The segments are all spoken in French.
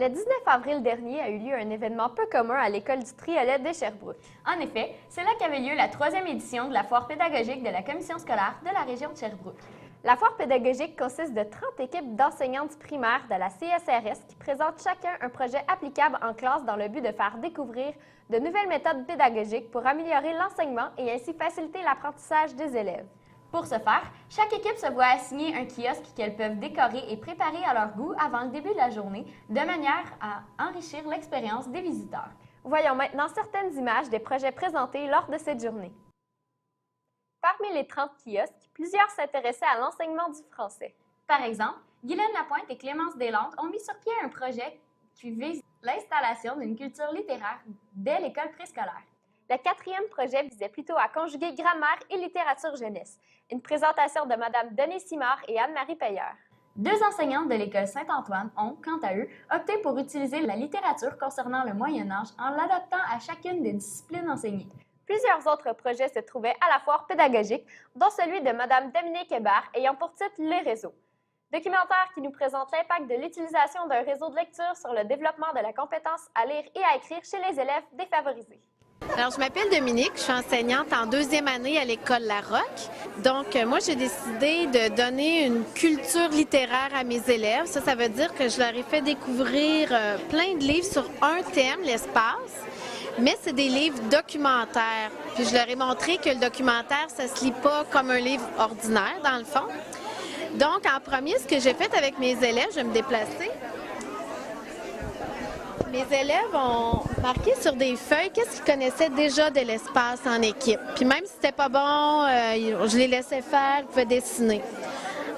Le 19 avril dernier a eu lieu un événement peu commun à l'école du Triolet de Sherbrooke. En effet, c'est là qu'avait lieu la 3e édition de la foire pédagogique de la commission scolaire de la région de Sherbrooke. La foire pédagogique consiste de 30 équipes d'enseignants du primaire de la CSRS qui présentent chacun un projet applicable en classe dans le but de faire découvrir de nouvelles méthodes pédagogiques pour améliorer l'enseignement et ainsi faciliter l'apprentissage des élèves. Pour ce faire, chaque équipe se voit assigner un kiosque qu'elles peuvent décorer et préparer à leur goût avant le début de la journée, de manière à enrichir l'expérience des visiteurs. Voyons maintenant certaines images des projets présentés lors de cette journée. Parmi les 30 kiosques, plusieurs s'intéressaient à l'enseignement du français. Par exemple, Guylaine Lapointe et Clémence Deslandes ont mis sur pied un projet qui vise l'installation d'une culture littéraire dès l'école préscolaire. Le 4e projet visait plutôt à conjuguer grammaire et littérature jeunesse. Une présentation de Mme Denise Simard et Anne-Marie Payeur. 2 enseignantes de l'école Saint-Antoine ont, quant à eux, opté pour utiliser la littérature concernant le Moyen Âge en l'adaptant à chacune des disciplines enseignées. Plusieurs autres projets se trouvaient à la foire pédagogique, dont celui de Mme Dominique Hébert ayant pour titre « Les réseaux ». Documentaire qui nous présente l'impact de l'utilisation d'un réseau de lecture sur le développement de la compétence à lire et à écrire chez les élèves défavorisés. Alors, je m'appelle Dominique, je suis enseignante en 2e année à l'école La Roque. Donc, moi, j'ai décidé de donner une culture littéraire à mes élèves. Ça veut dire que je leur ai fait découvrir plein de livres sur un thème, l'espace, mais c'est des livres documentaires. Puis je leur ai montré que le documentaire, ça se lit pas comme un livre ordinaire, dans le fond. Donc, en premier, ce que j'ai fait avec mes élèves, je vais me déplacer. Mes élèves ont marqué sur des feuilles qu'est-ce qu'ils connaissaient déjà de l'espace en équipe. Puis même si c'était pas bon, je les laissais faire, ils pouvaient dessiner.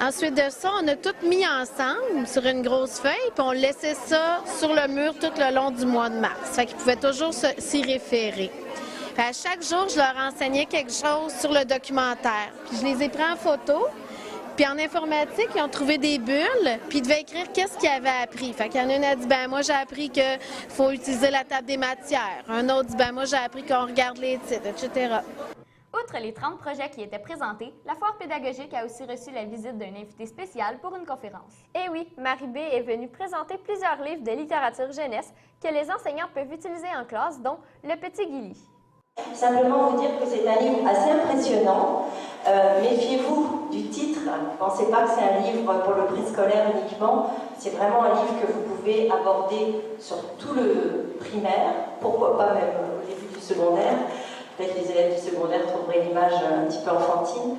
Ensuite de ça, on a tout mis ensemble sur une grosse feuille, puis on laissait ça sur le mur tout le long du mois de mars. Fait qu'ils pouvaient toujours s'y référer. Puis à chaque jour, je leur enseignais quelque chose sur le documentaire. Puis je les ai pris en photo. Puis en informatique, ils ont trouvé des bulles, puis ils devaient écrire qu'est-ce qu'ils avaient appris. Fait qu'il y en a une a dit, ben moi j'ai appris qu'il faut utiliser la table des matières. Un autre dit, ben moi j'ai appris qu'on regarde les titres, etc. Outre les 30 projets qui étaient présentés, la foire pédagogique a aussi reçu la visite d'un invité spécial pour une conférence. Et oui, Marie B est venue présenter plusieurs livres de littérature jeunesse que les enseignants peuvent utiliser en classe, dont Le Petit Gilly. Simplement vous dire que c'est un livre assez impressionnant. Méfiez-vous du titre. Ne pensez pas que c'est un livre pour le préscolaire uniquement. C'est vraiment un livre que vous pouvez aborder sur tout le primaire, pourquoi pas même au début du secondaire. Peut-être les élèves du secondaire trouveraient l'image un petit peu enfantine.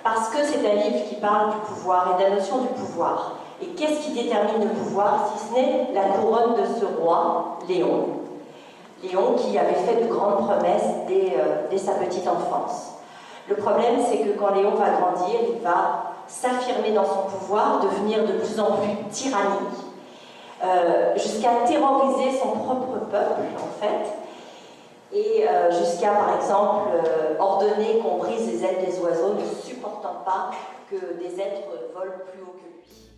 Parce que c'est un livre qui parle du pouvoir et de la notion du pouvoir. Et qu'est-ce qui détermine le pouvoir si ce n'est la couronne de ce roi, Léon. Léon qui avait fait de grandes promesses dès sa petite enfance. Le problème, c'est que quand Léon va grandir, il va s'affirmer dans son pouvoir, devenir de plus en plus tyrannique, jusqu'à terroriser son propre peuple, en fait, et jusqu'à, par exemple, ordonner qu'on brise les ailes des oiseaux, ne supportant pas que des êtres volent plus haut que lui.